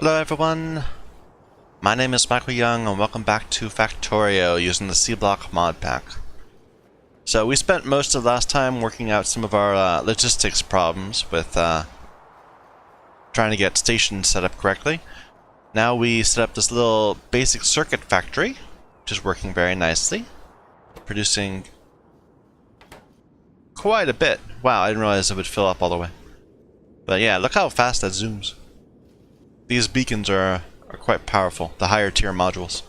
Hello everyone, my name is Michael Young and welcome back to Factorio using the Sea Block Modpack. So we spent most of last time working out some of our logistics problems with trying to get stations set up correctly. Now we set up this little basic circuit factory, which is working very nicely, producing quite a bit. Wow, I didn't realize it would fill up all the way. But yeah, look how fast that zooms. These beacons are quite powerful, the higher tier modules.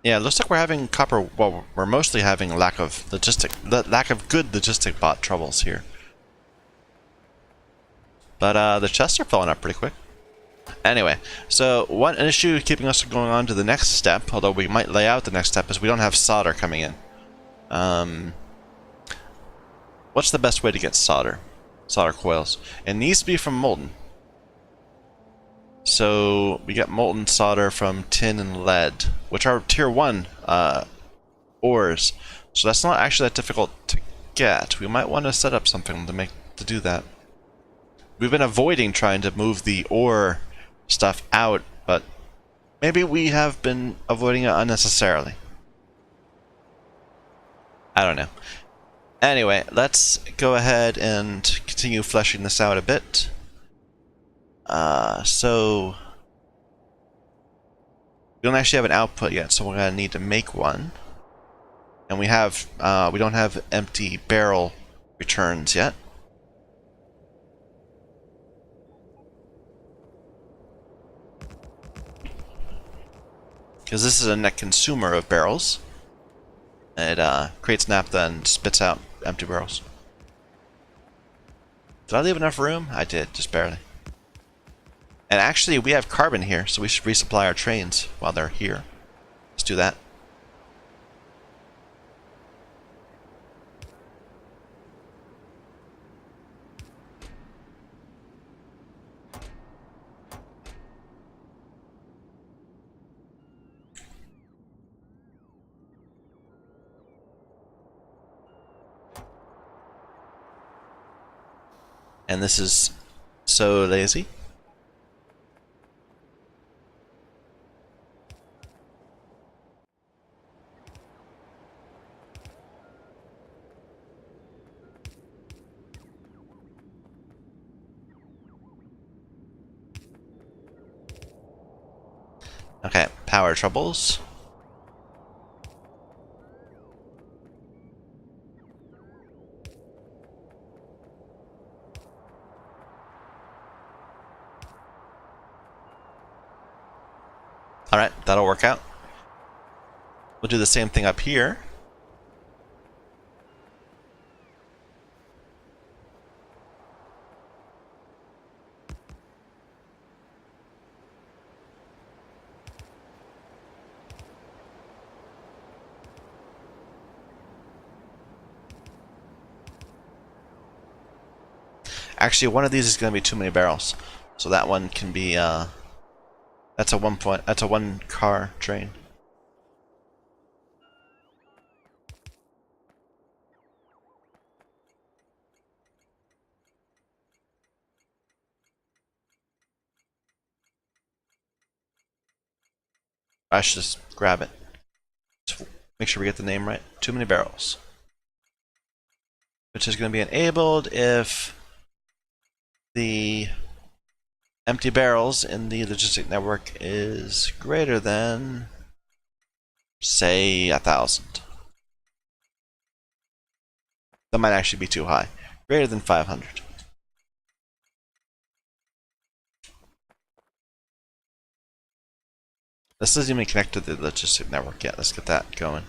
Yeah, it looks like we're having well, we're mostly having lack of good logistic bot troubles here. But the chests are filling up pretty quick. Anyway, so one issue keeping us from going on to the next step, although we might lay out the next step, is we don't have solder coming in. What's the best way to get solder? Solder coils. It needs to be from molten. So we get molten solder from tin and lead, which are tier 1 ores. So that's not actually that difficult to get. We might want to set up something to do that. We've been avoiding trying to move the ore stuff out, but maybe we have been avoiding it unnecessarily. I don't know. Anyway, let's go ahead and continue fleshing this out a bit. So we don't actually have an output yet, so we're gonna need to make one. And we don't have empty barrel returns yet. Because this is a net consumer of barrels. It creates naphtha and spits out empty barrels. Did I leave enough room? I did, just barely. And actually, we have carbon here, so we should resupply our trains while they're here. Let's do that. And this is so lazy. Okay, power troubles. Alright, that'll work out. We'll do the same thing up here. Actually, one of these is going to be too many barrels, so that one can be. That's a one car train. I should just grab it. Just make sure we get the name right. Too many barrels, which is going to be enabled if the empty barrels in the logistic network is greater than, say, 1,000. That might actually be too high. Greater than 500. This isn't even connected to the logistic network yet. Let's get that going.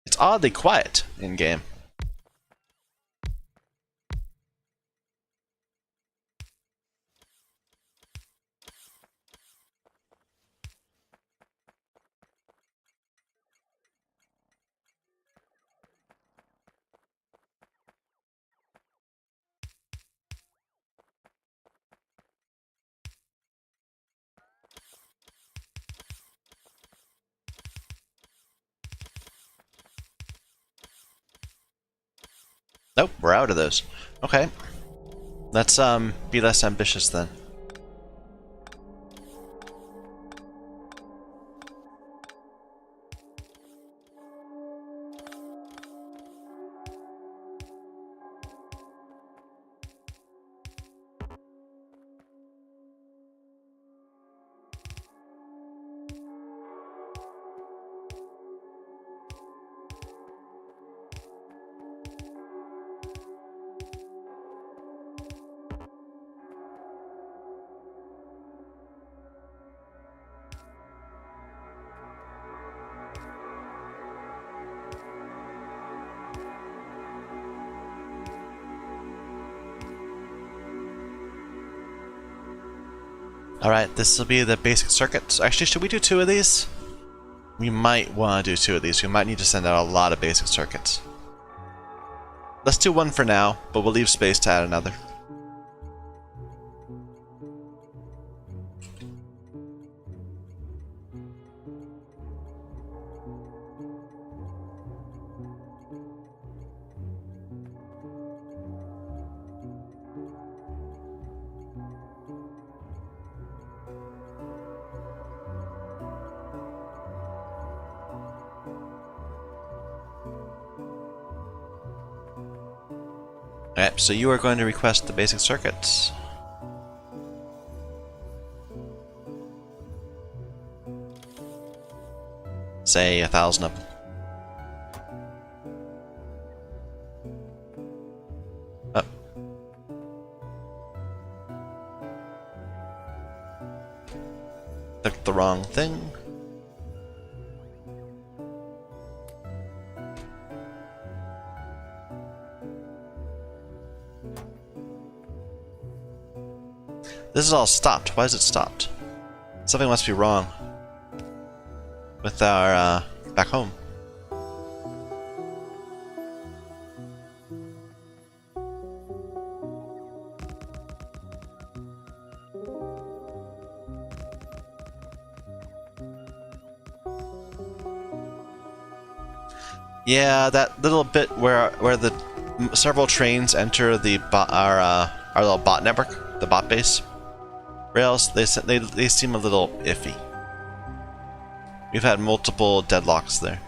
It's oddly quiet in game. Nope, we're out of those. Okay. Let's be less ambitious then. Alright, this will be the basic circuit. Actually, should we do 2 of these? We might want to do 2 of these. We might need to send out a lot of basic circuits. Let's do 1 for now, but we'll leave space to add another. Alright, so you are going to request the basic circuits. Say 1,000 of them. Oh. Clicked the wrong thing. This is all stopped. Why is it stopped? Something must be wrong with our back home. Yeah, that little bit where the several trains enter the our little bot network, the bot base. Rails, they seem a little iffy. We've had multiple deadlocks there.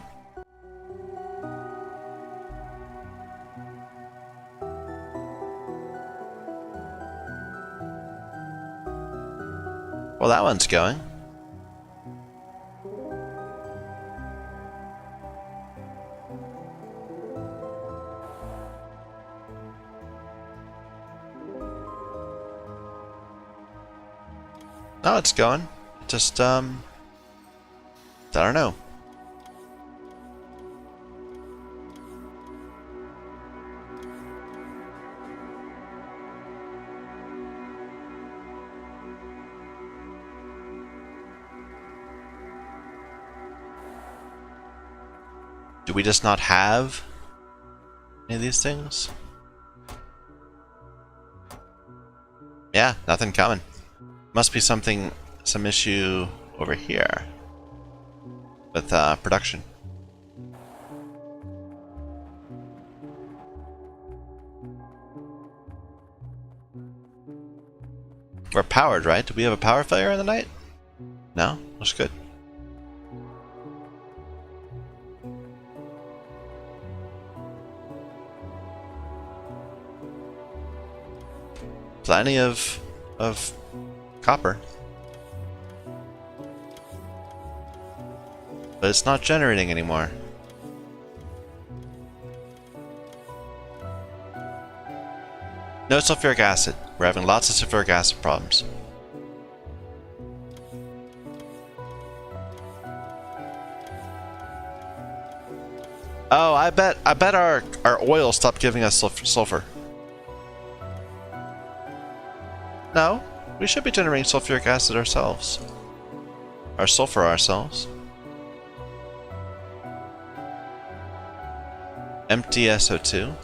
Well, that one's going. No, it's going. Just, I don't know. Do we just not have any of these things? Yeah, nothing coming. Must be some issue over here with production. We're powered, right? Do we have a power failure in the night? No? That's good. Plenty of copper. But it's not generating anymore. No sulfuric acid. We're having lots of sulfuric acid problems. Oh, I bet our oil stopped giving us sulfur. No, we should be generating sulfuric acid ourselves. Or sulfur ourselves. Empty SO2.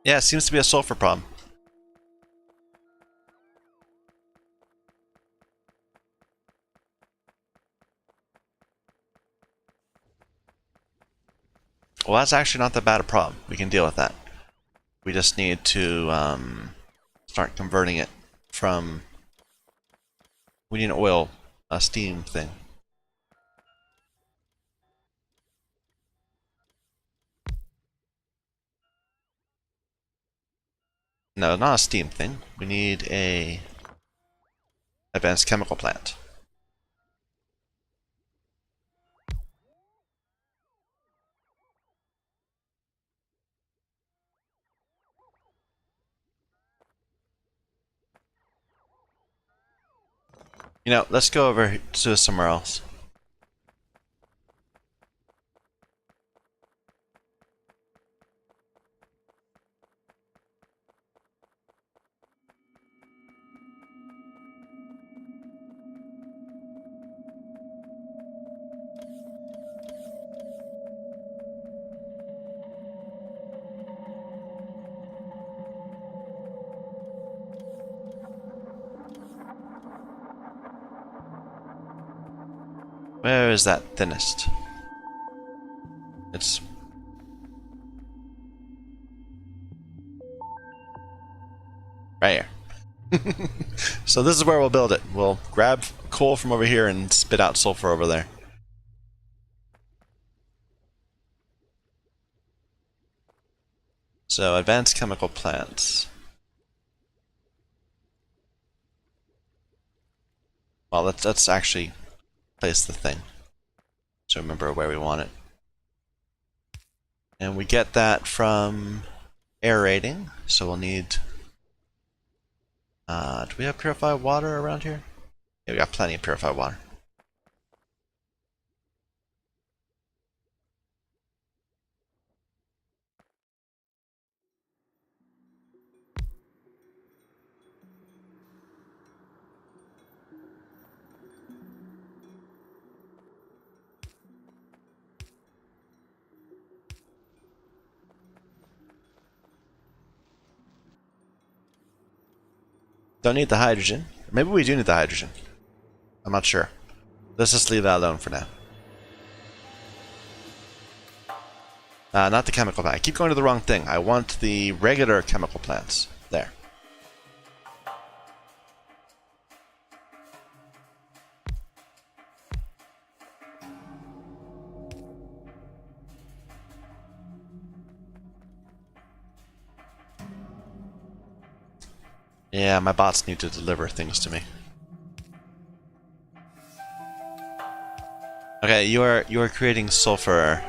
Yeah, it seems to be a sulfur problem. Well, that's actually not that bad a problem. We can deal with that. We just need to start converting it from... We need an oil, a steam thing. No, not a steam thing. We need a advanced chemical plant. You know, let's go over to somewhere else. Where is that thinnest? It's... right here. So this is where we'll build it. We'll grab coal from over here and spit out sulfur over there. So, advanced chemical plants. Well, let's actually place the thing. So remember where we want it. And we get that from aerating. So we'll need... do we have purified water around here? Yeah, we got plenty of purified water. Don't need the hydrogen. Maybe we do need the hydrogen. I'm not sure. Let's just leave that alone for now. Not the chemical plant. I keep going to the wrong thing. I want the regular chemical plants. There. Yeah, my bots need to deliver things to me. Okay, you are creating sulfur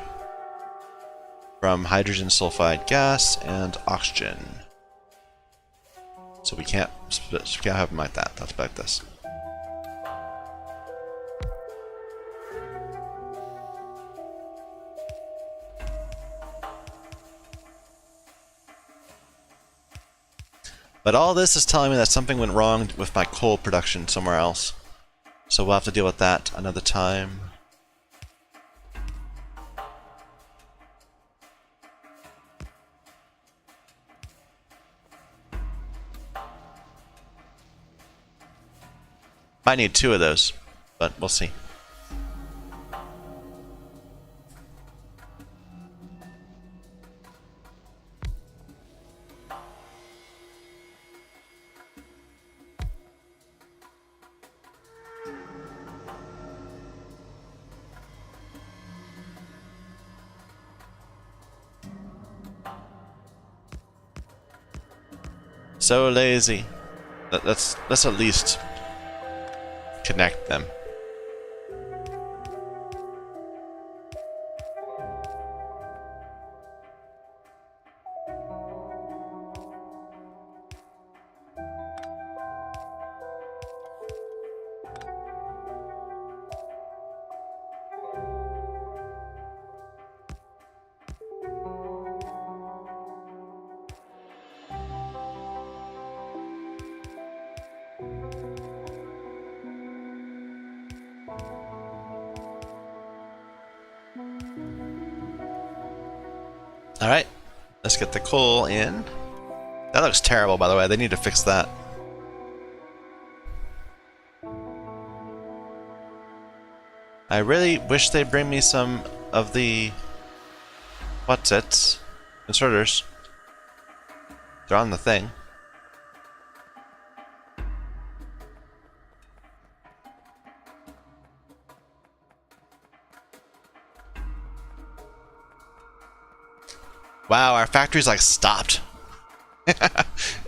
from hydrogen sulfide gas and oxygen. So we can't have them like that. Let's like this. But all this is telling me that something went wrong with my coal production somewhere else. So we'll have to deal with that another time. Might need 2 of those, but we'll see. So lazy. Let's at least connect them. Alright, let's get the coal in. That looks terrible, by the way. They need to fix that. I really wish they'd bring me some of the... what's it? Inserters. They're on the thing. Wow, our factory's like stopped.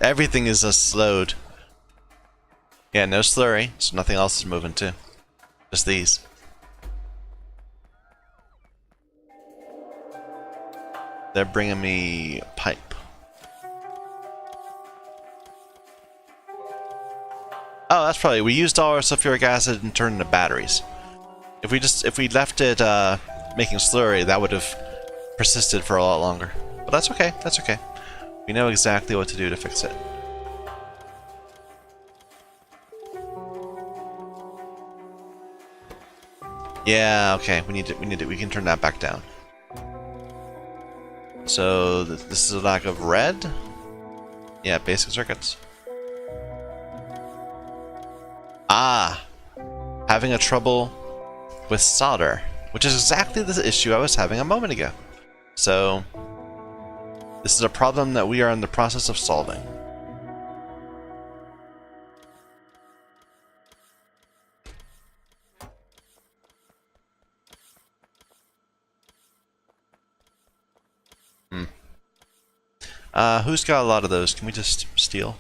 Everything is slowed. Yeah, no slurry, so nothing else is moving too. Just these. They're bringing me pipe. Oh, that's probably, we used all our sulfuric acid and turned into batteries. If we left it making slurry, that would have persisted for a lot longer. But that's okay, that's okay. We know exactly what to do to fix it. Yeah, okay, we can turn that back down. So this is a lack of red. Yeah, basic circuits. Ah, having a trouble with solder, which is exactly the issue I was having a moment ago. So this is a problem that we are in the process of solving. Who's got a lot of those? Can we just steal?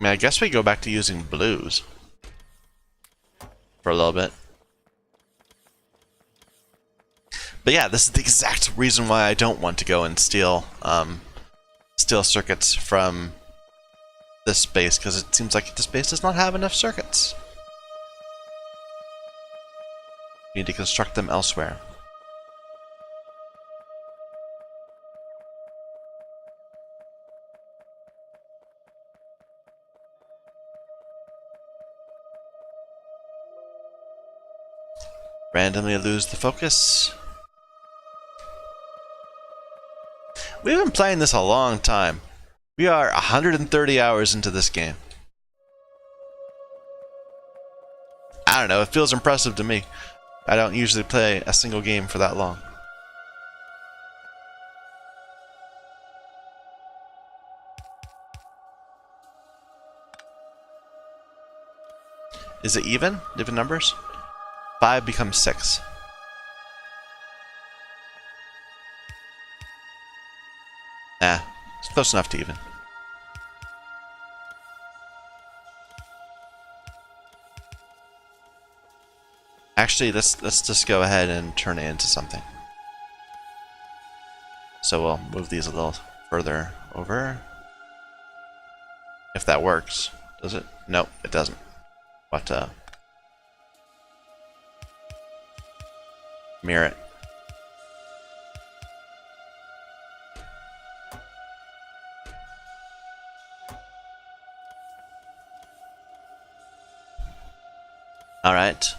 I mean, I guess we go back to using blues for a little bit. But yeah, this is the exact reason why I don't want to go and steal circuits from this base, because it seems like this base does not have enough circuits. We need to construct them elsewhere. Randomly lose the focus. We've been playing this a long time. We are 130 hours into this game. I don't know, it feels impressive to me. I don't usually play a single game for that long. Is it even? Even numbers? 5 becomes 6. Nah, it's close enough to even. Actually, let's just go ahead and turn it into something. So we'll move these a little further over. If that works. Does it? Nope, it doesn't. What mirror it. Alright.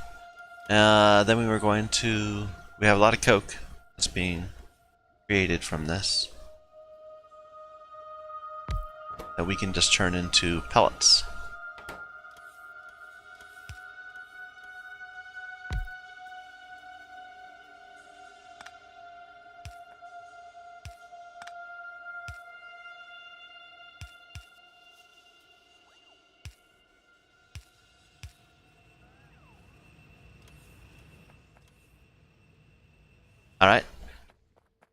Then we were going to... We have a lot of coke that's being created from this that we can just turn into pellets. Alright.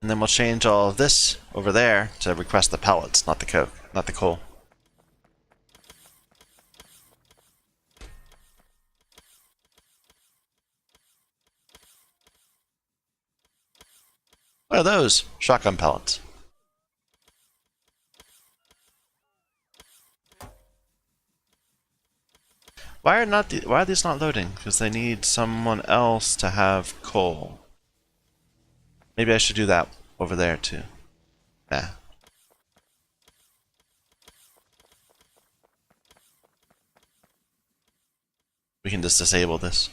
And then we'll change all of this over there to request the pellets, not the coke, not the coal. What are those? Shotgun pellets. Why are these not loading? Because they need someone else to have coal. Maybe I should do that over there too. Nah. We can just disable this.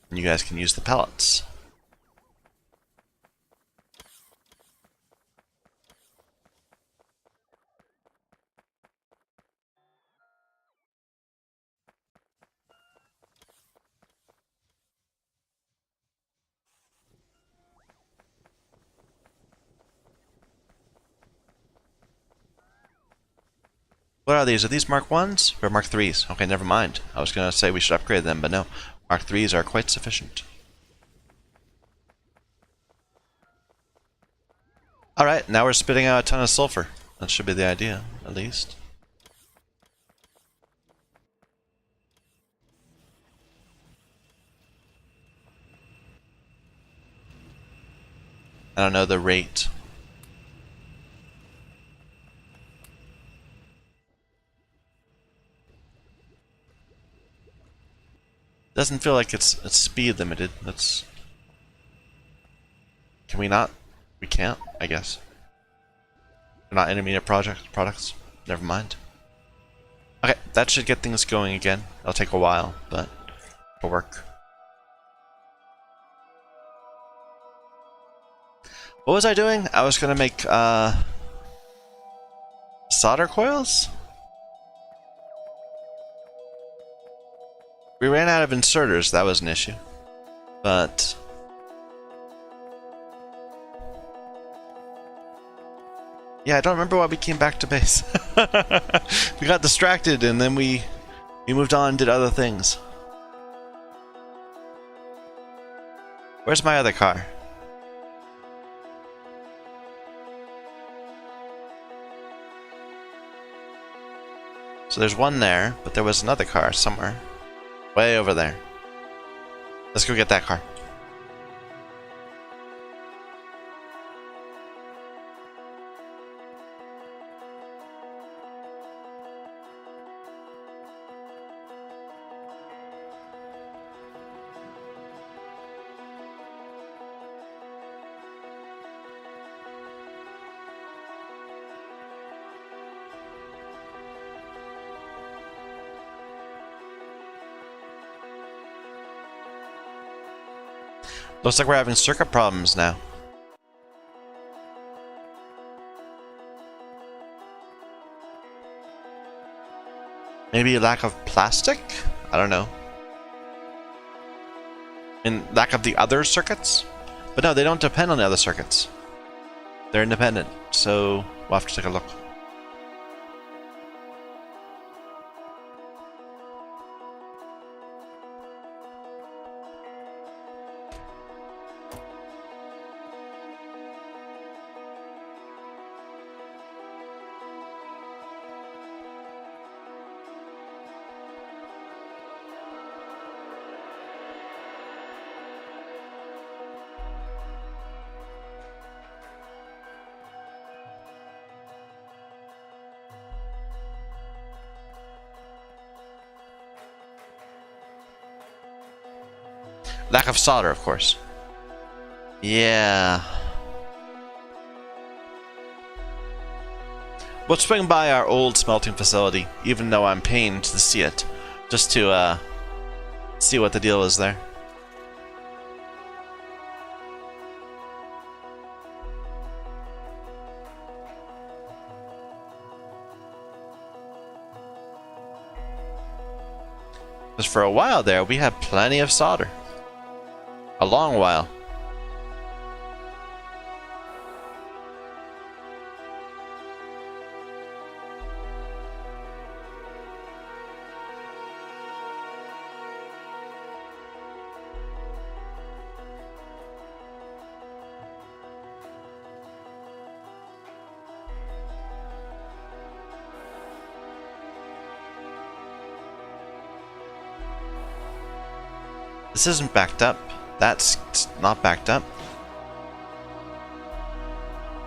And you guys can use the pellets. What are these? Are these Mark 1s or Mark 3s? Okay, never mind. I was going to say we should upgrade them, but no. Mark 3s are quite sufficient. Alright, now we're spitting out a ton of sulfur. That should be the idea, at least. I don't know the rate. Doesn't feel like it's speed limited. That's. Can we not? We can't, I guess. We're not intermediate products. Never mind. Okay, that should get things going again. It'll take a while, but it'll work. What was I doing? I was gonna make solder coils? We ran out of inserters, that was an issue. But yeah, I don't remember why we came back to base. We got distracted and then we moved on and did other things. Where's my other car? So there's one there, but there was another car somewhere. Way over there. Let's go get that car. Looks like we're having circuit problems now. Maybe a lack of plastic? I don't know. And lack of the other circuits? But no, they don't depend on the other circuits. They're independent, so we'll have to take a look. Lack of solder, of course. Yeah. We'll swing by our old smelting facility, even though I'm pained to see it, just to see what the deal is there. Because for a while there, we had plenty of solder. A long while. This isn't backed up. That's not backed up.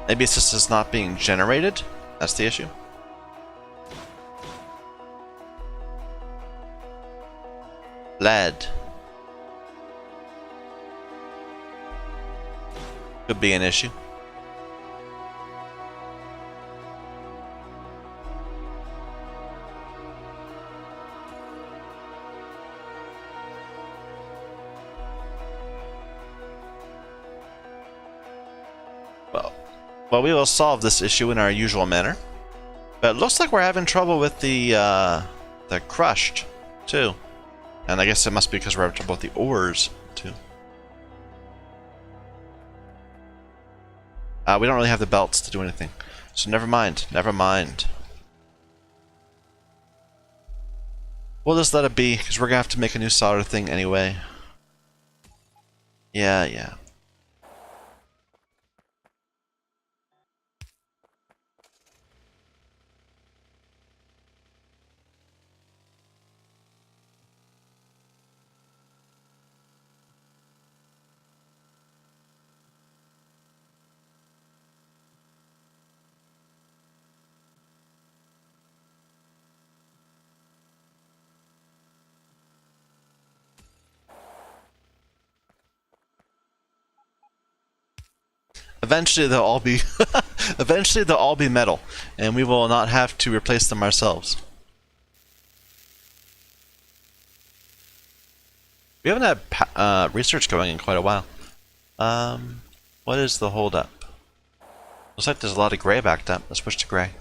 Maybe it's just it's not being generated. That's the issue. Lead. Could be an issue. Well, well, we will solve this issue in our usual manner. But it looks like we're having trouble with the crushed, too. And I guess it must be because we're having trouble with the ores, too. We don't really have the belts to do anything. So never mind, never mind. We'll just let it be, because we're going to have to make a new solder thing anyway. Yeah. Eventually they'll all be eventually they'll all be metal, and we will not have to replace them ourselves. We haven't had research going in quite a while. What is the holdup? Looks like there's a lot of gray backed up. Let's switch to gray.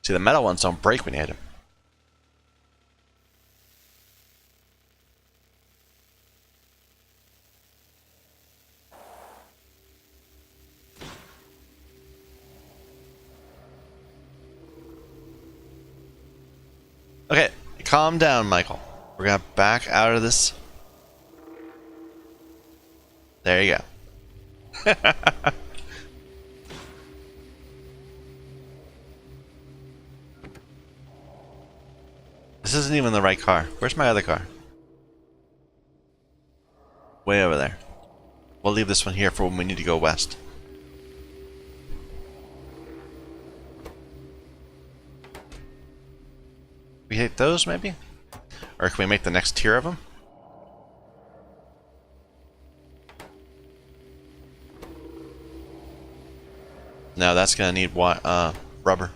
See, the metal ones don't break when you hit them. Okay, calm down, Michael. We're gonna back out of this. There you go. This isn't even the right car. Where's my other car? Way over there. We'll leave this one here for when we need to go west. We hit those, maybe? Or can we make the next tier of them? No, that's gonna need rubber.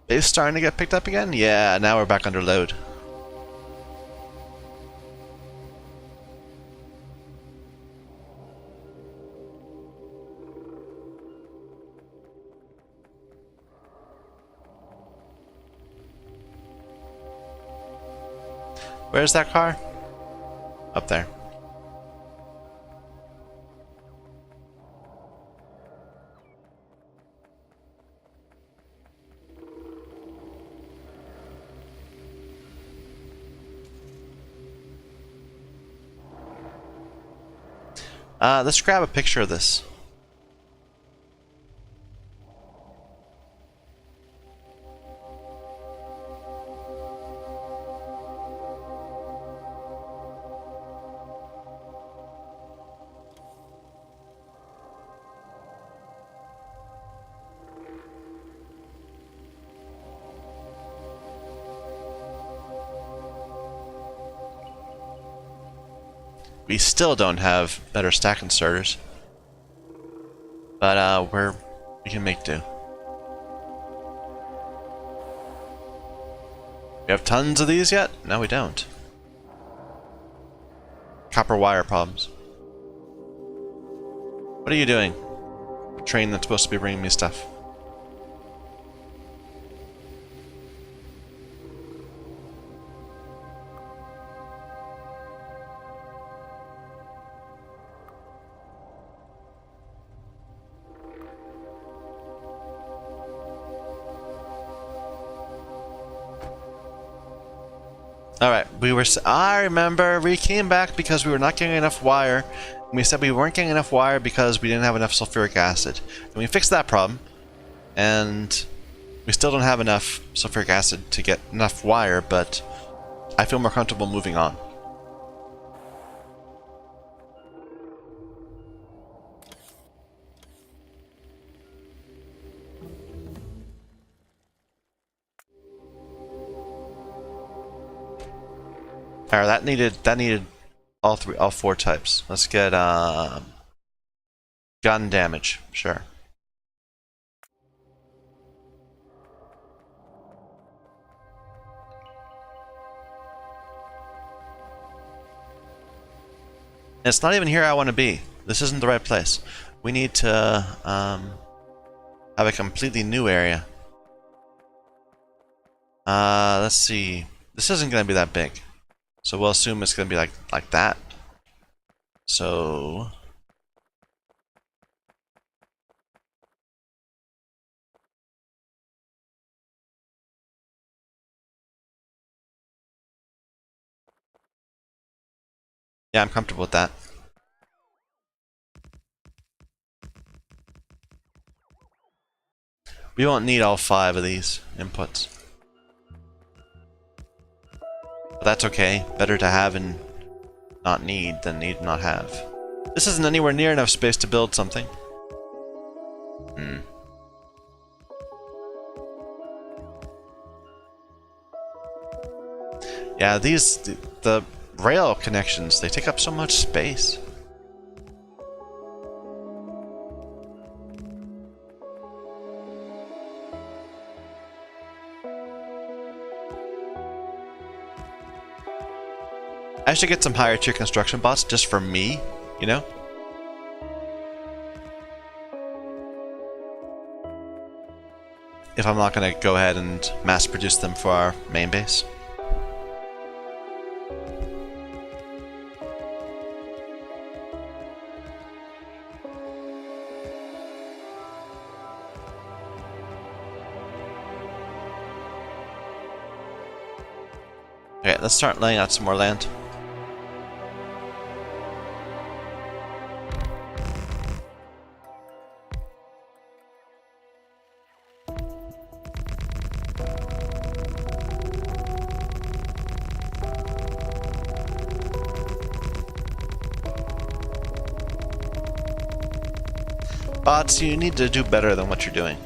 It's starting to get picked up again? Yeah, now we're back under load. Where's that car? Up there. Let's grab a picture of this. We still don't have better stack inserters, but we can make do. We have tons of these yet? No, we don't. Copper wire problems. What are you doing? Train that's supposed to be bringing me stuff. Alright, I remember we came back because we were not getting enough wire. And we said we weren't getting enough wire because we didn't have enough sulfuric acid. And we fixed that problem. And we still don't have enough sulfuric acid to get enough wire, but I feel more comfortable moving on. Alright, that needed all four types. Let's get gun damage, sure. And it's not even here I want to be. This isn't the right place. We need to have a completely new area. Let's see. This isn't going to be that big, so we'll assume it's going to be like that. So yeah, I'm comfortable with that. We won't need all 5 of these inputs. But that's okay. Better to have and not need than need and not have. This isn't anywhere near enough space to build something. Yeah, the rail connections, they take up so much space. I should get some higher tier construction bots just for me, you know? If I'm not gonna go ahead and mass produce them for our main base. Okay, let's start laying out some more land. Bots, you need to do better than what you're doing.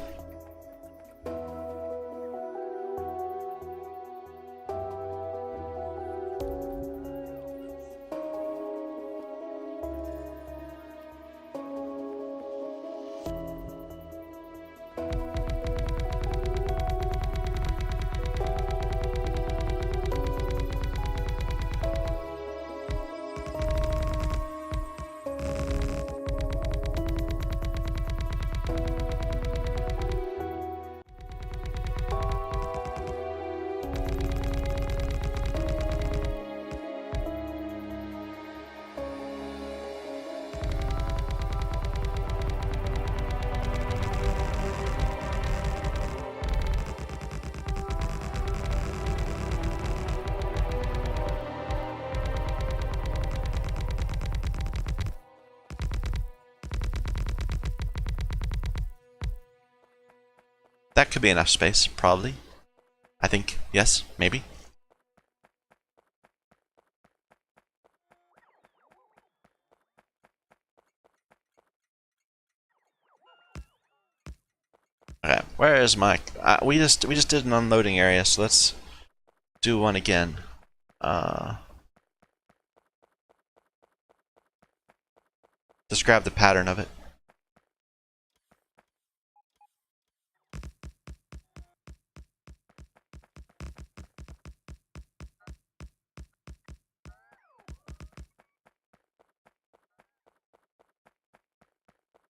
That could be enough space, probably. I think, yes, maybe. Okay, where is my? We just did an unloading area, so let's do one again. Just grab the pattern of it.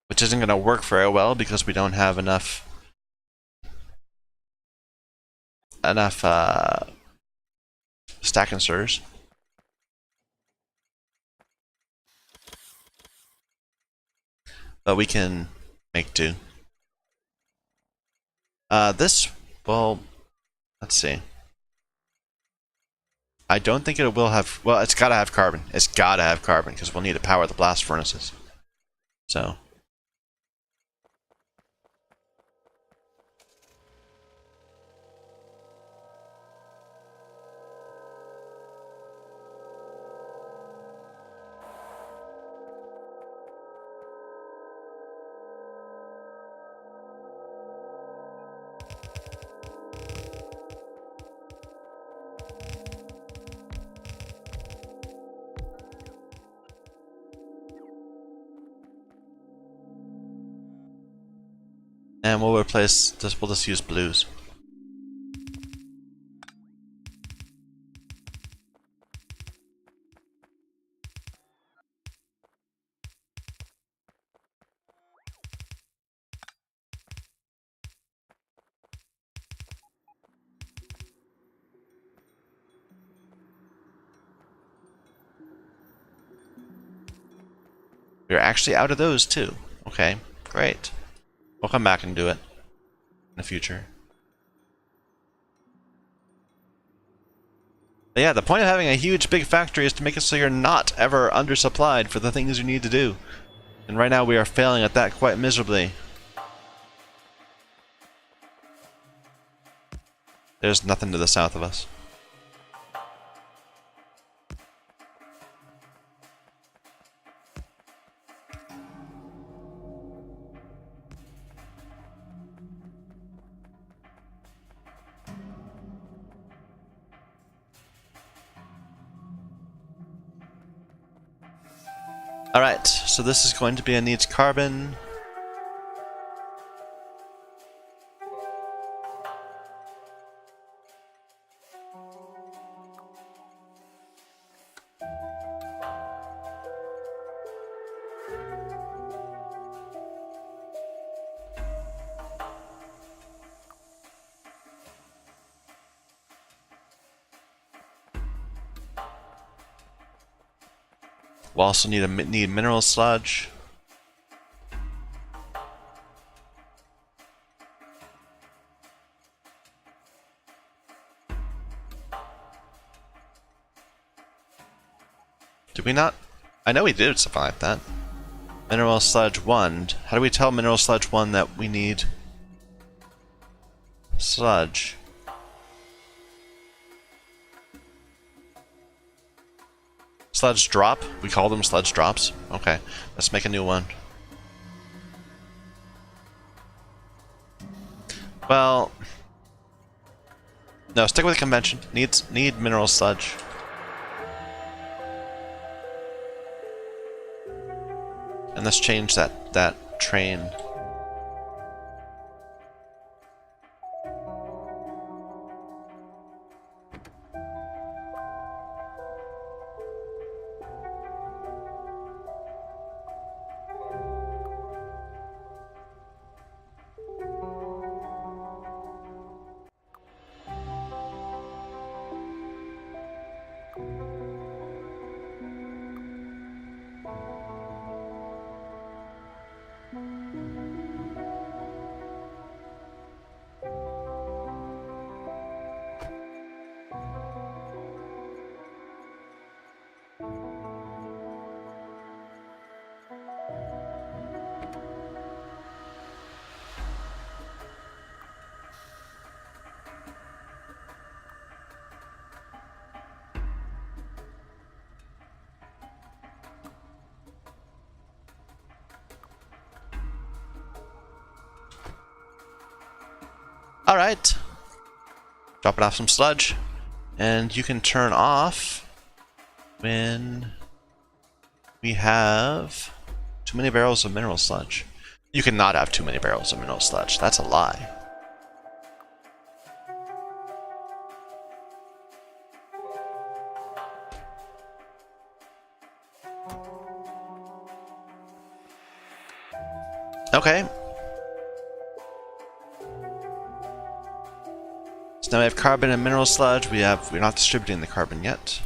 Which isn't going to work very well because we don't have enough stack inserters. But we can make do. Well, let's see. I don't think it will have, well, it's gotta have carbon. It's gotta have carbon because we'll need to power the blast furnaces. So. And we'll replace this, we'll just use blues. We're actually out of those too. Okay, great. We'll come back and do it in the future. But yeah, the point of having a huge big factory is to make it so you're not ever undersupplied for the things you need to do. And right now we are failing at that quite miserably. There's nothing to the south of us. Alright, so this is going to be a needs carbon. We'll also need mineral sludge. Did we not? I know we did something like that. Mineral sludge 1. How do we tell mineral sludge 1 that we need sludge? Sludge drop? We call them sludge drops? Okay, let's make a new one. Well, no, stick with the convention. Need mineral sludge. And let's change that train. Alright. Dropping off some sludge. And you can turn off when we have too many barrels of mineral sludge. You cannot have too many barrels of mineral sludge. That's a lie. Okay. So now we have carbon and mineral sludge. We're not distributing the carbon yet.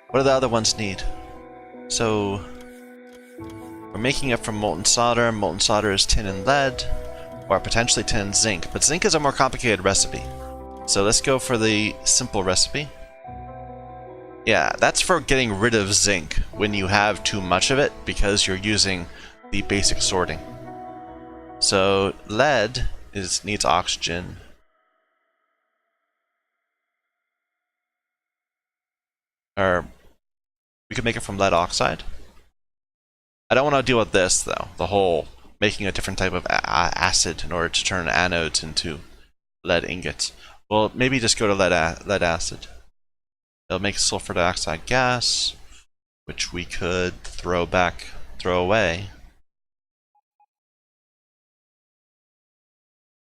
What do the other ones need? So we're making it from molten solder. Molten solder is tin and lead, or potentially tin and zinc. But zinc is a more complicated recipe. So let's go for the simple recipe. Yeah, that's for getting rid of zinc when you have too much of it because you're using the basic sorting. So lead needs oxygen. Or we could make it from lead oxide. I don't want to deal with this though, the whole making a different type of acid in order to turn anodes into lead ingots. Well, maybe just go to lead acid. It'll make sulfur dioxide gas. which we could throw away.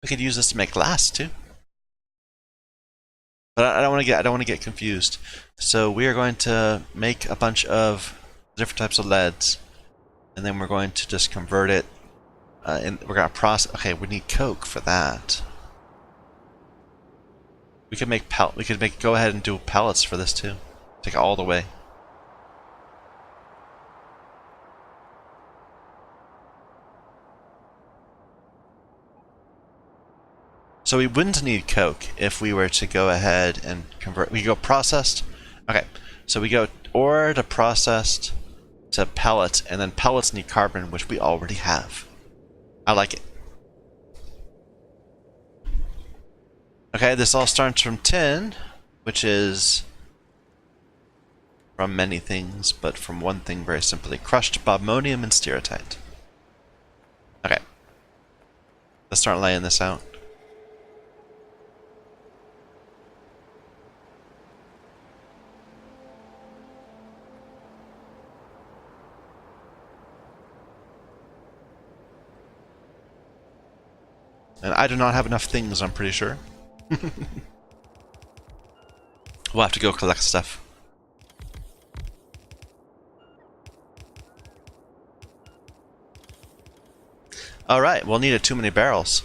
We could use this to make glass too. But I don't want to get confused. So we are going to make a bunch of different types of leads, and then we're going to just convert it. And we're gonna process. Okay, we need coke for that. We could make go ahead and do pellets for this too. Take it all the way. So we wouldn't need coke if we were to go ahead and convert. We go processed. Okay, so we go ore to processed to pellets, and then pellets need carbon, which we already have. I like it. Okay, this all starts from tin, which is from many things, but from one thing very simply: crushed bobmonium and stereotyte. Okay, let's start laying this out. And I do not have enough things, I'm pretty sure. We'll have to go collect stuff. Alright, we'll need too many barrels.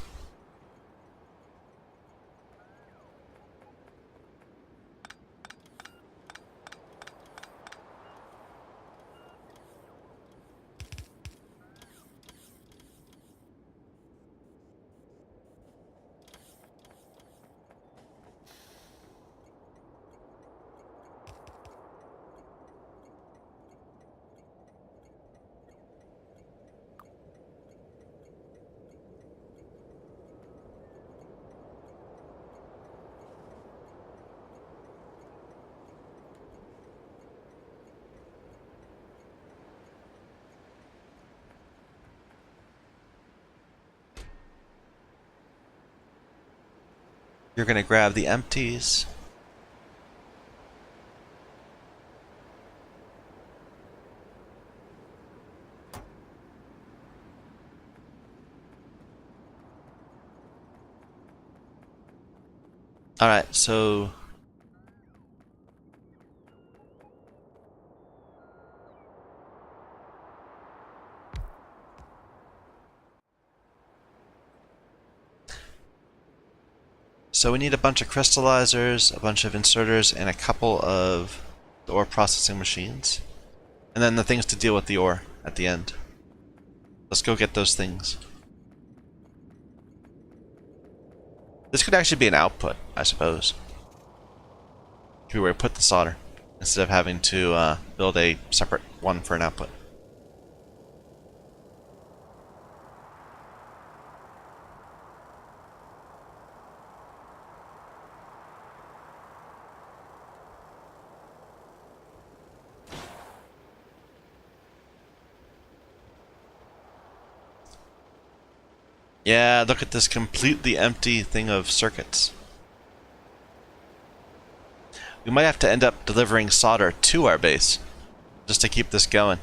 You're gonna grab the empties. Alright, so we need a bunch of crystallizers, a bunch of inserters, and a couple of the ore processing machines. And then the things to deal with the ore at the end. Let's go get those things. This could actually be an output, I suppose. Could be where we put the solder, instead of having to build a separate one for an output. Yeah, look at this completely empty thing of circuits. We might have to end up delivering solder to our base, just to keep this going.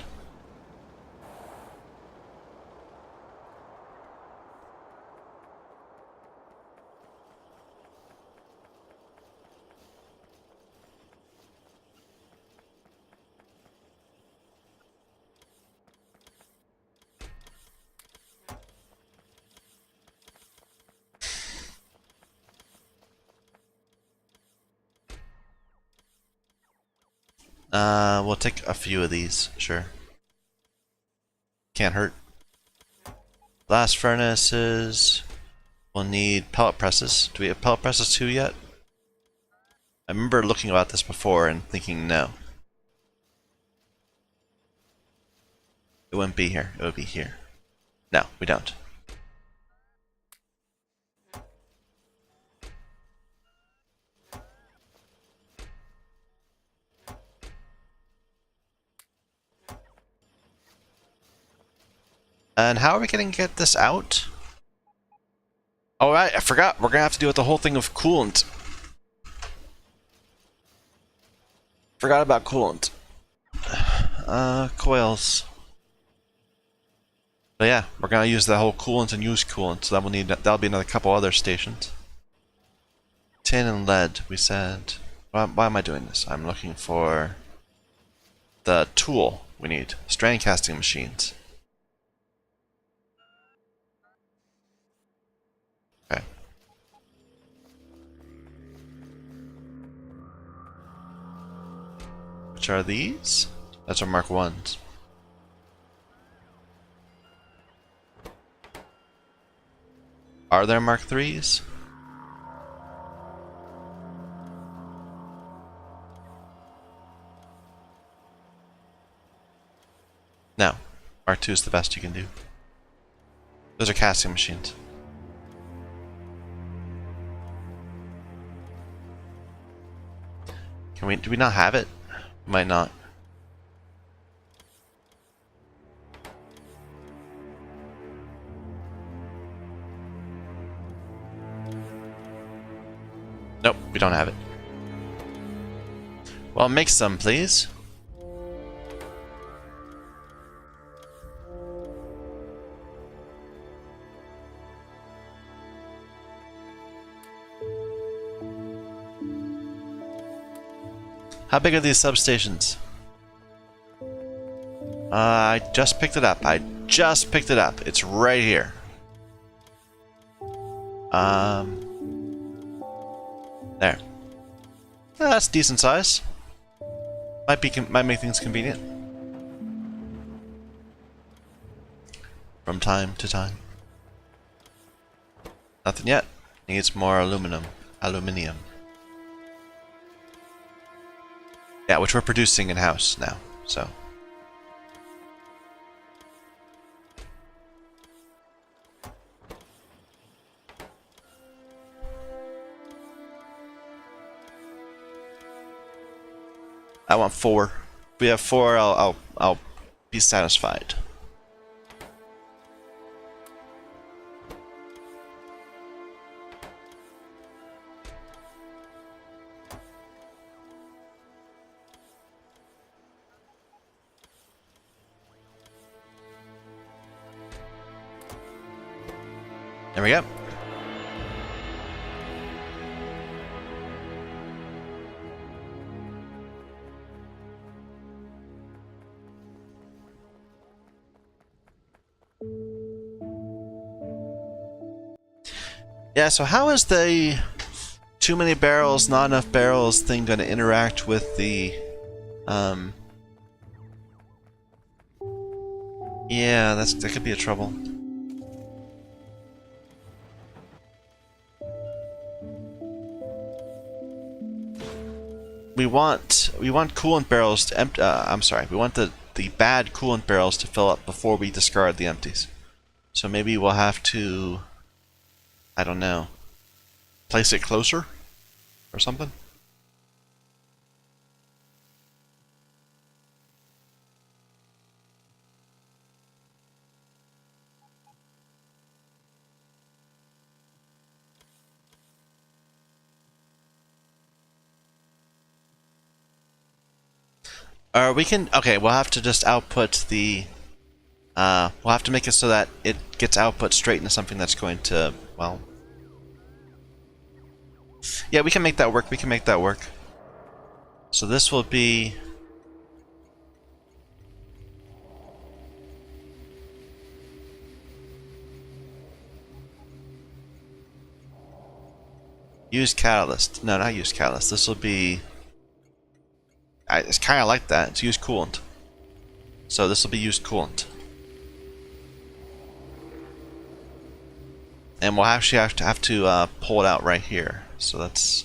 We'll take a few of these, sure. Can't hurt. Blast furnaces. We'll need pellet presses. Do we have pellet presses too yet? I remember looking about this before and thinking no. It wouldn't be here. It would be here. No, we don't. And how are we going to get this out? Oh, right, I forgot. We're going to have to deal with the whole thing of coolant. Forgot about coolant. coils. But yeah, we're gonna use the whole coolant and use coolant, so that'll be another couple other stations. Tin and lead, we said. Why am I doing this? I'm looking for the tool we need. Strand casting machines. Okay. Which are these? That's our Mark 1s. Are there Mark 3s? No. Mark 2 is the best you can do. Those are casting machines. Do we not have it? We might not. Nope, we don't have it. Well, make some, please. How big are these substations? I just picked it up. It's right here. There. That's decent size. Might make things convenient. From time to time. Nothing yet. Needs more aluminium. Yeah, which we're producing in-house now, so. I want 4. If we have 4, I'll be satisfied. There we go. Yeah, so how is the too many barrels, not enough barrels thing going to interact with the yeah, that could be a trouble. We want coolant barrels to empty. I'm sorry. We want the bad coolant barrels to fill up before we discard the empties. So maybe we'll have to, I don't know, place it closer or something. Or we can, okay, we'll have to just output the, we'll have to make it so that it gets output straight into something that's going to, well, yeah, we can make that work, So this will be, use catalyst. No, not use catalyst. This will be, it's kind of like that. It's use coolant. So this will be used coolant. And we'll actually have to pull it out right here. So that's...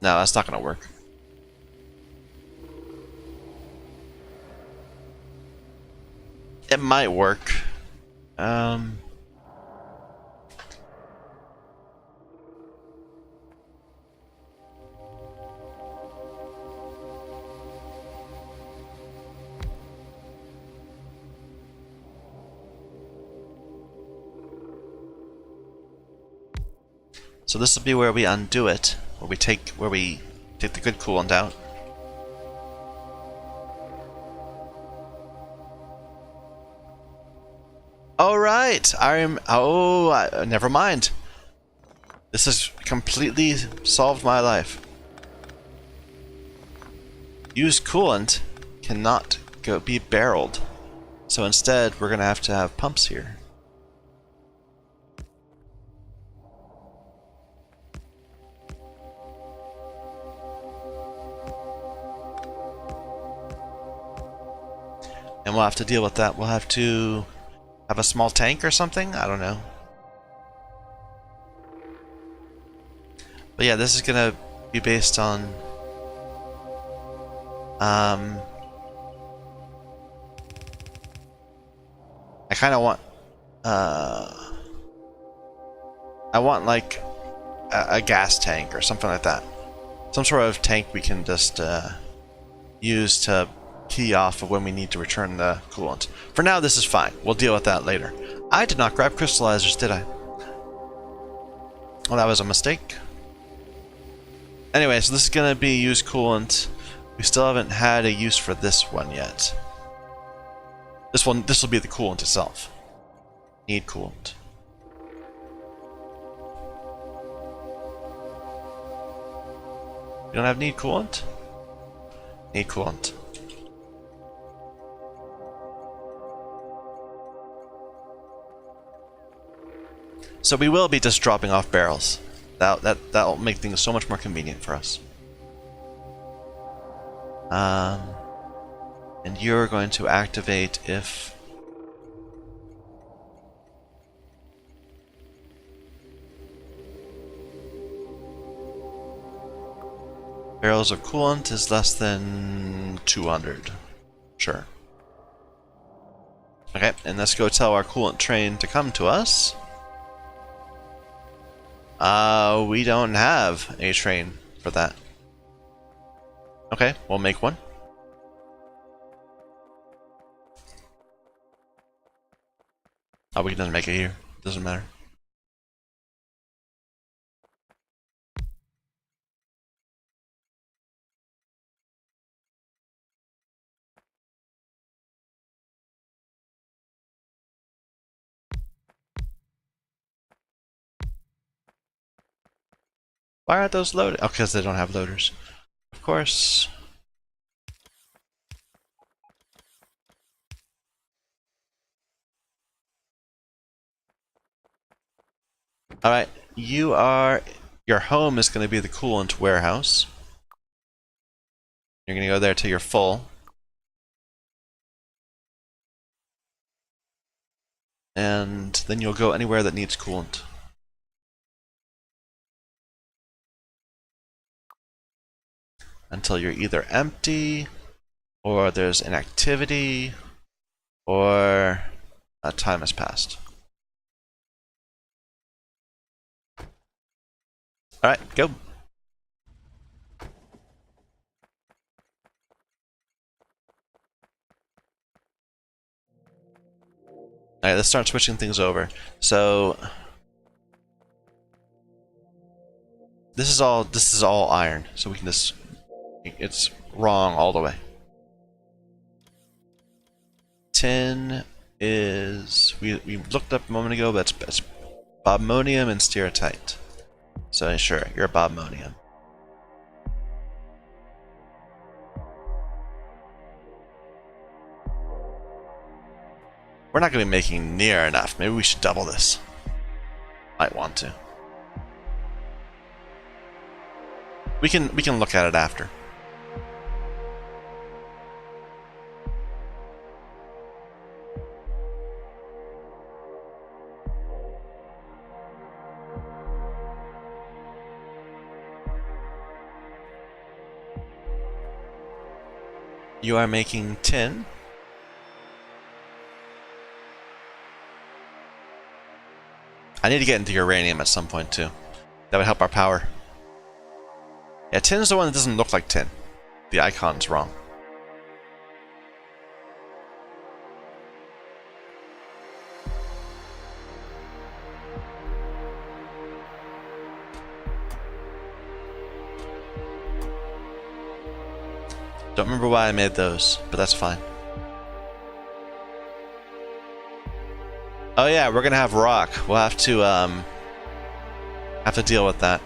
No, that's not going to work. It might work. So this will be where we undo it, where we Take the good coolant out. All right, never mind. This has completely solved my life. Used coolant cannot be barreled, so instead we're gonna have to have pumps here. And we'll have to deal with that. We'll have to have a small tank or something? I don't know. But yeah, this is gonna be based on I kind of want I want like a gas tank or something like that. Some sort of tank we can just use to key off of when we need to return the coolant. For now, this is fine. We'll deal with that later. I did not grab crystallizers, did I? Well, that was a mistake. Anyway, so this is going to be used coolant. We still haven't had a use for this one yet. This will be the coolant itself. Need coolant. You don't have need coolant? Need coolant. So we will be just dropping off barrels. That'll make things so much more convenient for us. And you're going to activate if barrels of coolant is less than 200. Sure. Okay, and let's go tell our coolant train to come to us. We don't have a train for that. Okay, we'll make one. Oh, we can make it here. Doesn't matter. Why aren't those loaded? Oh, because they don't have loaders. Of course. Alright, your home is going to be the coolant warehouse. You're going to go there till you're full. And then you'll go anywhere that needs coolant. Until you're either empty, or there's an activity, or time has passed. Alright, go. Alright, let's start switching things over. So this is all iron, so we can just, it's wrong all the way. Tin is, we looked up a moment ago, but it's bobmonium and stereotype. So sure, you're a bobmonium. We're not going to be making near enough. Maybe we should double this. Might want to. We can look at it after. You are making tin. I need to get into uranium at some point too. That would help our power. Yeah, tin is the one that doesn't look like tin. The icon's wrong. Don't remember why I made those, but that's fine. Oh yeah, we're gonna have rock. We'll have to deal with that.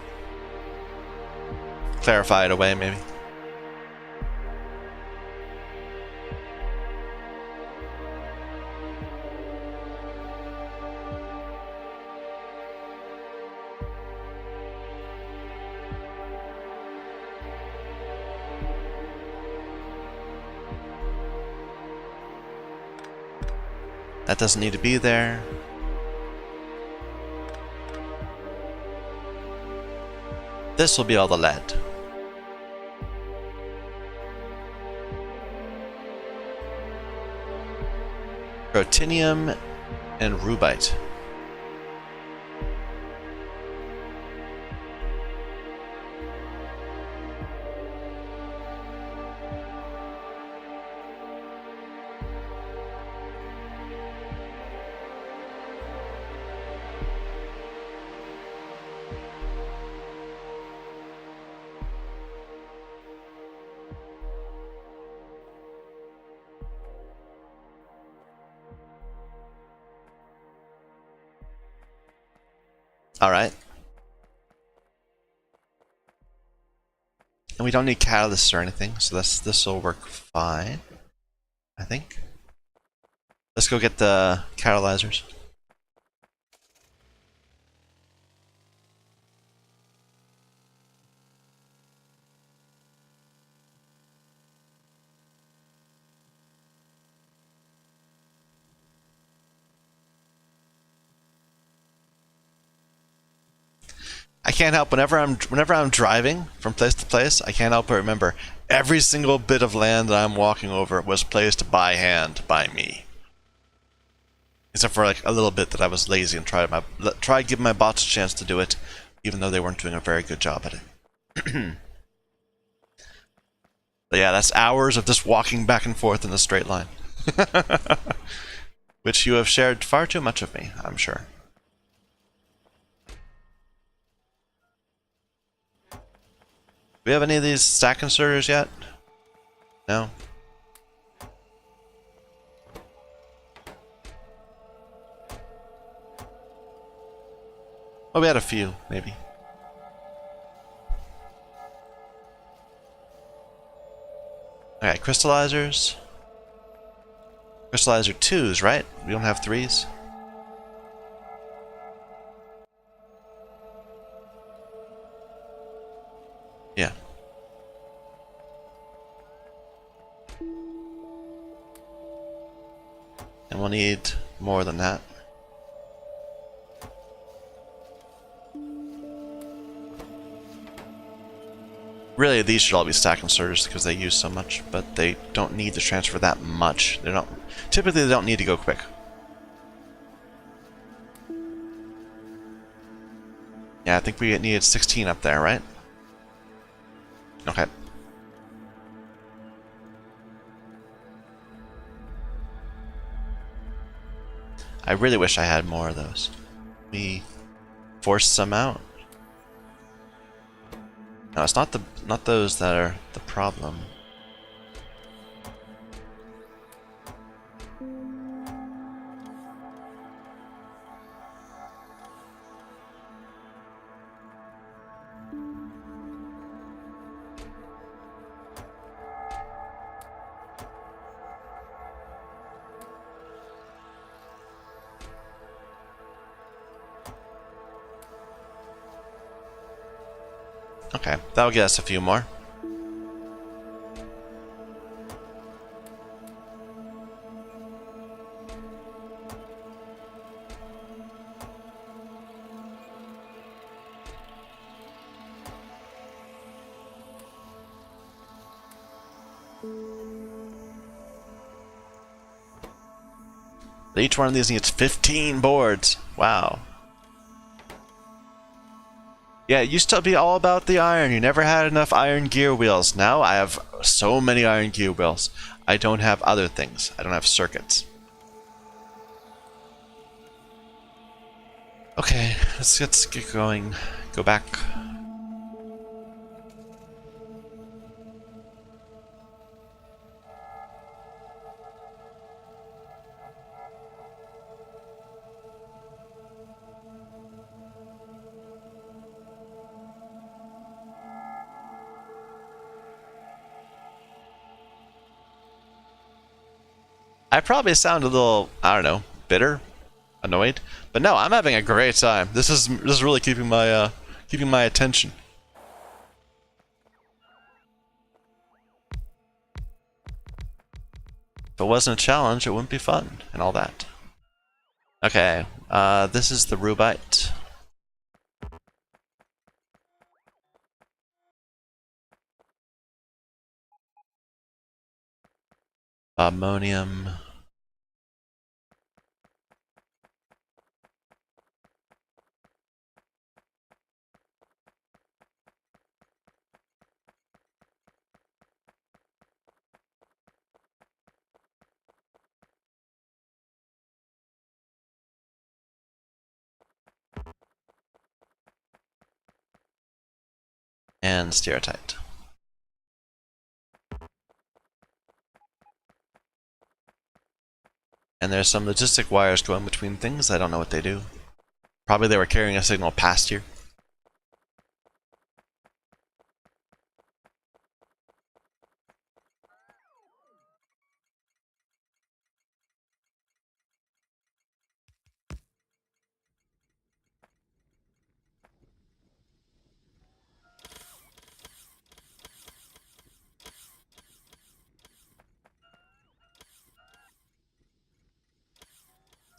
Clarify it away, maybe. That doesn't need to be there. This will be all the lead. Protinium and rubite. Alright. And we don't need catalysts or anything, so this will work fine, I think. Let's go get the catalyzers. I can't help whenever I'm driving from place to place, I can't help but remember every single bit of land that I'm walking over was placed by hand by me. Except for like a little bit that I was lazy and tried giving my bots a chance to do it, even though they weren't doing a very good job at it. But yeah, that's hours of just walking back and forth in a straight line. Which you have shared far too much of me, I'm sure. Do we have any of these stack inserters yet? No? Oh, we had a few, maybe. Alright, crystallizers. Crystallizer 2s, right? We don't have 3s? Yeah. And we'll need more than that. Really, these should all be stack inserters because they use so much, but they don't need to transfer that much. Typically they don't need to go quick. Yeah, I think we needed 16 up there, right? Okay. I really wish I had more of those. We forced some out. No, it's not those that are the problem. Okay, that'll get us a few more. Each one of these needs 15 boards. Wow. Yeah, it used to be all about the iron. You never had enough iron gear wheels. Now I have so many iron gear wheels. I don't have other things. I don't have circuits. Okay, let's get going. Go back. I probably sound a little, I don't know, bitter, annoyed, but no, I'm having a great time. This is really keeping my attention. If it wasn't a challenge, it wouldn't be fun and all that. Okay, this is the rubite. Ammonium. And stereotyped. And there's some logistic wires going between things. I don't know what they do. Probably they were carrying a signal past here.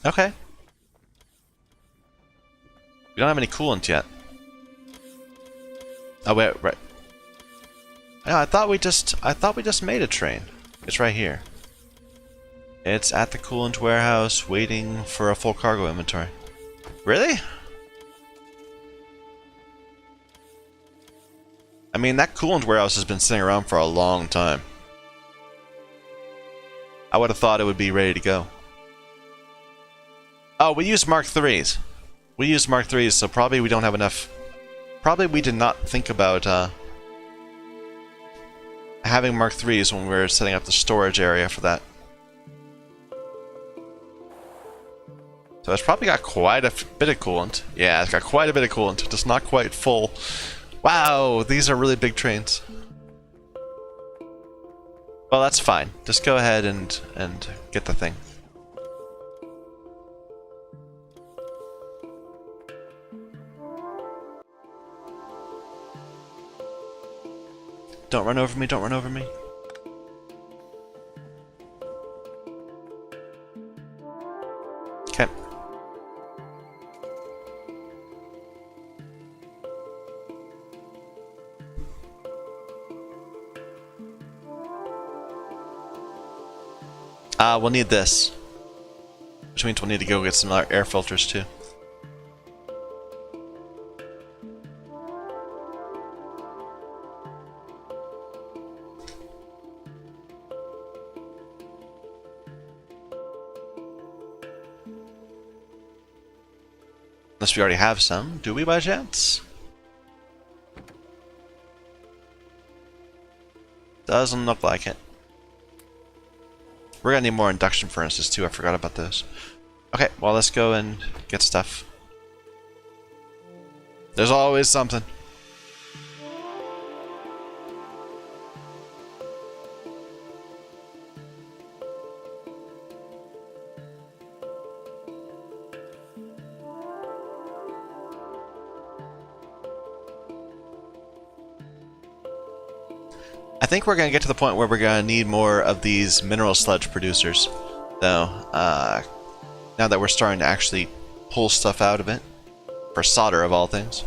Okay. We don't have any coolant yet. Oh wait, right. Yeah, I thought we just made a train. It's right here. It's at the coolant warehouse, waiting for a full cargo inventory. Really? I mean, that coolant warehouse has been sitting around for a long time. I would have thought it would be ready to go. Oh, we used Mark IIIs. We used Mark IIIs, so probably we don't have enough. Probably we did not think about having Mark IIIs when we were setting up the storage area for that. So it's probably got quite a bit of coolant. Yeah, it's got quite a bit of coolant, just not quite full. Wow, these are really big trains. Well, that's fine. Just go ahead and get the thing. Don't run over me, don't run over me. Okay. We'll need this. Which means we'll need to go get some other air filters too. Unless we already have some. Do we by chance? Doesn't look like it. We're gonna need more induction furnaces too, I forgot about those. Okay, well let's go and get stuff. There's always something. I think we're going to get to the point where we're going to need more of these mineral sludge producers, though, now that we're starting to actually pull stuff out of it, for solder of all things.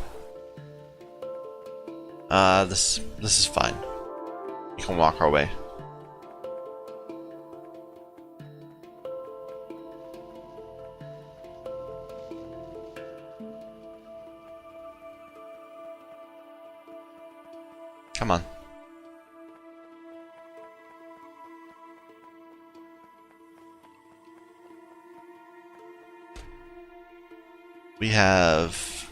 This is fine. We can walk our way. Come on. We have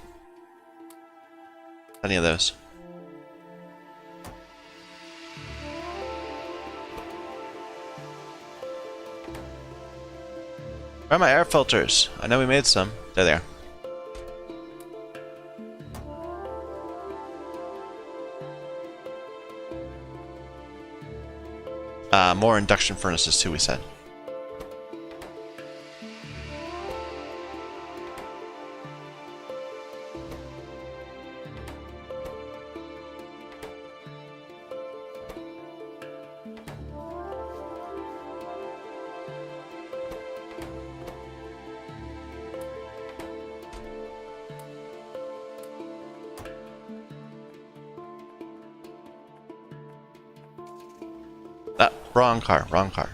plenty of those. Where are my air filters? I know we made some. There they are. More induction furnaces too, we said. wrong car, wrong car.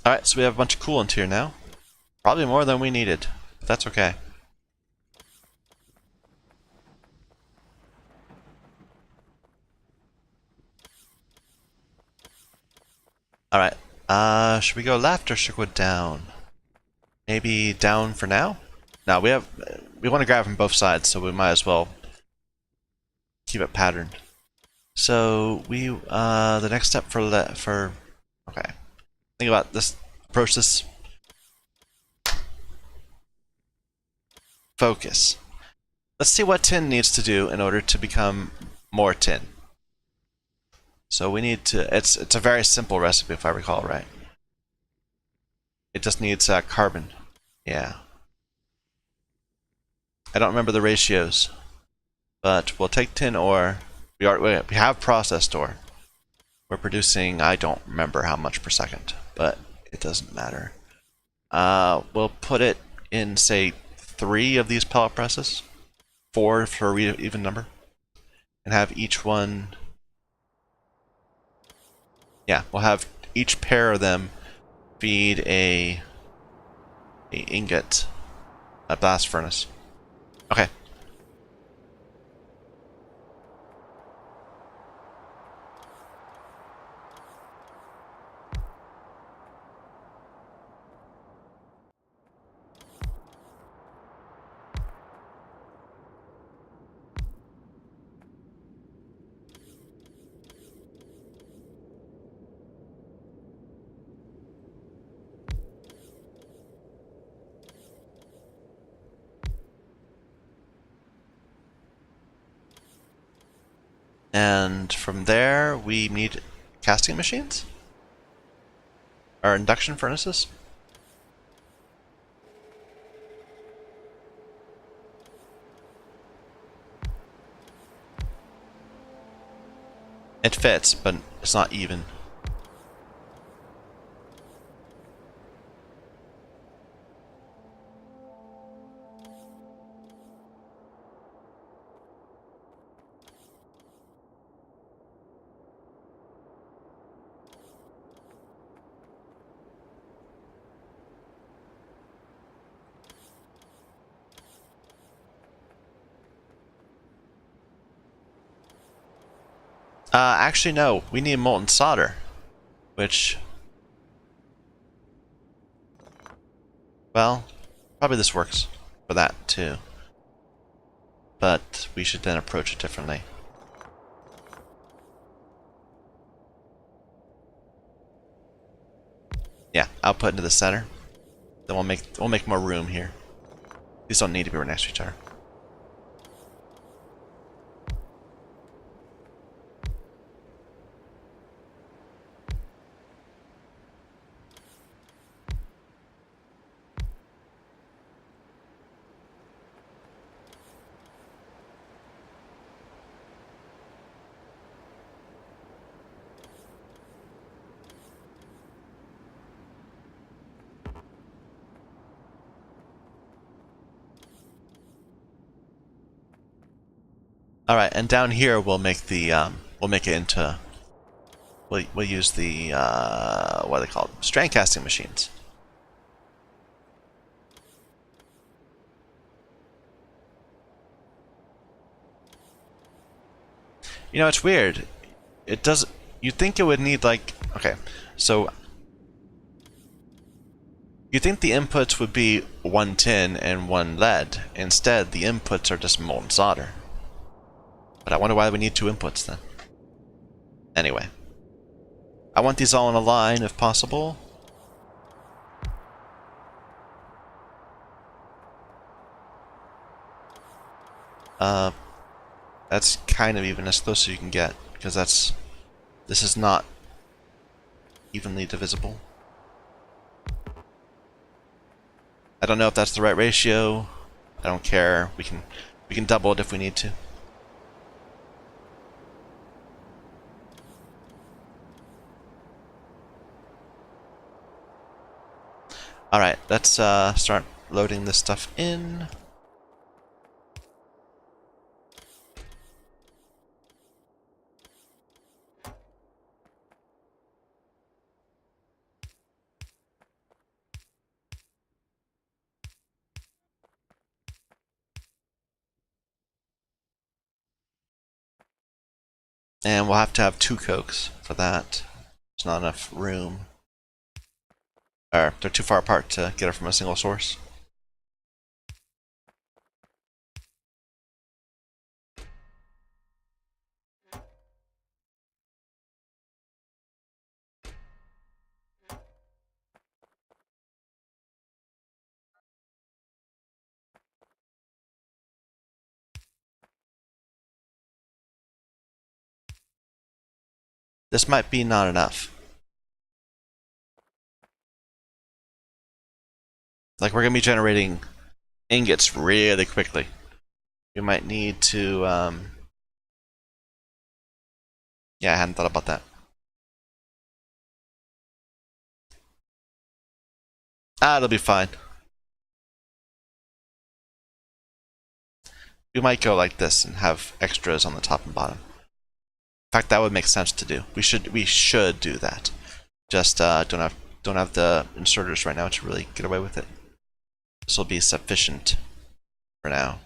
Alright, so we have a bunch of coolant here now. Probably more than we needed, but that's okay. Alright, should we go left or should we go down? Maybe down for now? No, we want to grab from both sides, so we might as well keep it patterned. So the next step okay. Think about this, approach this. Focus. Let's see what tin needs to do in order to become more tin. So we need to, it's a very simple recipe if I recall right. It just needs carbon. Yeah. I don't remember the ratios, but we'll take tin ore. We have processed ore. We're producing, I don't remember how much per second, but it doesn't matter. We'll put it in, say, 3 of these pellet presses, 4 for an even number, and have each one. Yeah, we'll have each pair of them feed a ingot, a blast furnace. Okay. And from there, we need casting machines? Or induction furnaces? It fits, but it's not even. Actually, no. We need molten solder, which, well, probably this works for that too. But we should then approach it differently. Yeah, output into the center. Then we'll make more room here. These don't need to be right next to each other. All right, and down here we'll make the it into we'll use the what are they called? Strand casting machines. You know, it's weird. It does. You'd think it would need like, okay, so you'd think the inputs would be 1 tin and 1 lead. Instead, the inputs are just molten solder. But I wonder why we need 2 inputs then. Anyway, I want these all in a line if possible. That's kind of even, as close as you can get, because this is not evenly divisible. I don't know if that's the right ratio. I don't care. We can double it if we need to. Alright, let's start loading this stuff in. And we'll have to have 2 cokes for that. There's not enough room. Or they're too far apart to get it from a single source. This might be not enough. Like, we're going to be generating ingots really quickly. We might need to, yeah, I hadn't thought about that. It'll be fine. We might go like this and have extras on the top and bottom. In fact, that would make sense to do. We should do that. Just don't have the inserters right now to really get away with it. This will be sufficient for now.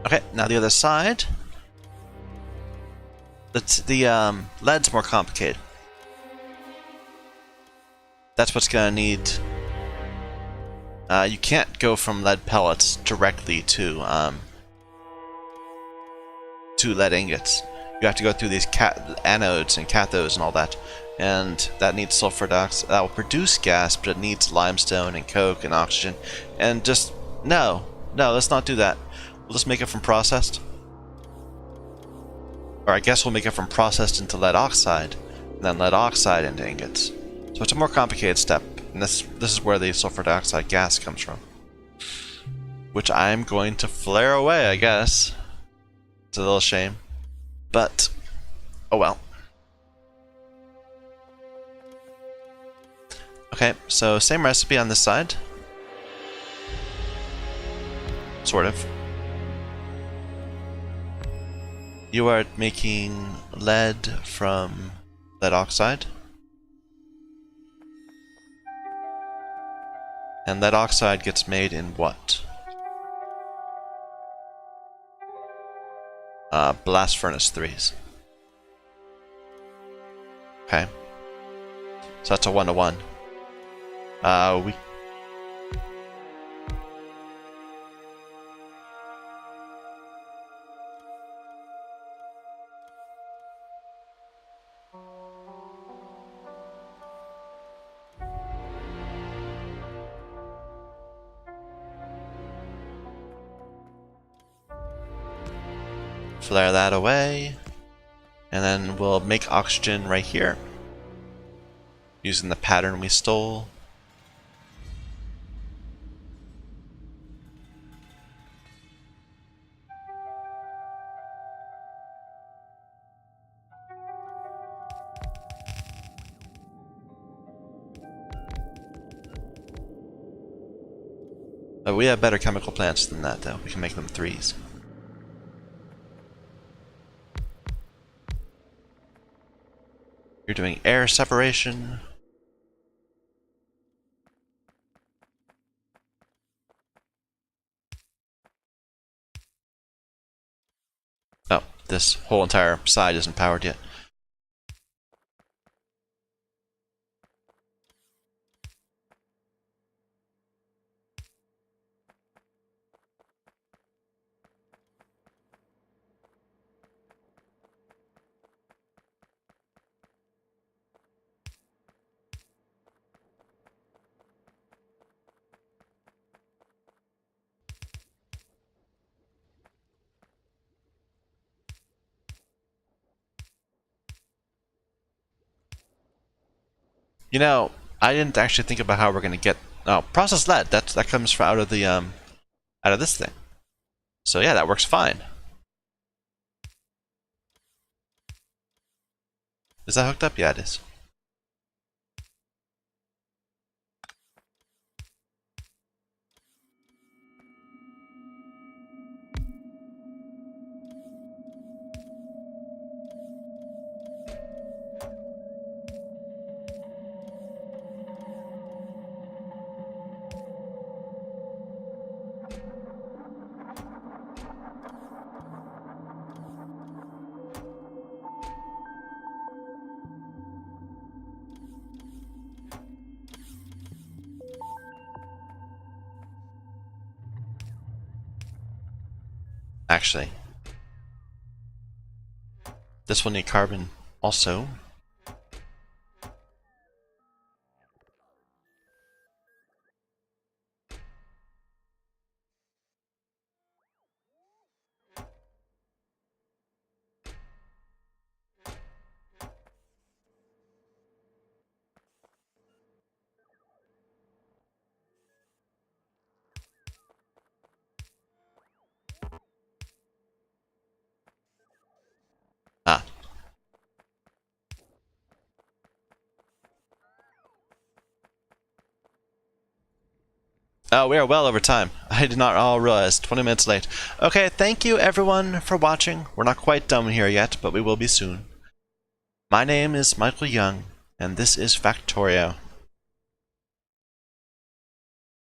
Okay, now the other side. The lead's more complicated. That's what's gonna need. You can't go from lead pellets directly to lead ingots. You have to go through these anodes and cathodes and all that, and that needs sulfur dioxide. That will produce gas, but it needs limestone and coke and oxygen. And just no, let's not do that. We'll just make it from processed. Or I guess we'll make it from processed into lead oxide, and then lead oxide into ingots. So it's a more complicated step, and this is where the sulfur dioxide gas comes from. Which I'm going to flare away, I guess. It's a little shame. But, oh well. Okay, so same recipe on this side. Sort of. You are making lead from lead oxide. And lead oxide gets made in what? Blast furnace 3s. Okay. So that's a 1-to-1. We... flare that away, and then we'll make oxygen right here using the pattern we stole. We have better chemical plants than that, though. We can make them 3s. You're doing air separation. Oh, this whole entire side isn't powered yet. You know, I didn't actually think about how we're gonna get. Oh, processed lead. That comes from out of the out of this thing. So yeah, that works fine. Is that hooked up? Yeah, it is. Actually, this will need carbon also. Ah. Oh, we are well over time. I did not all realize. 20 minutes late. Okay, thank you everyone for watching. We're not quite done here yet, but we will be soon. My name is Michael Young, and this is Factorio.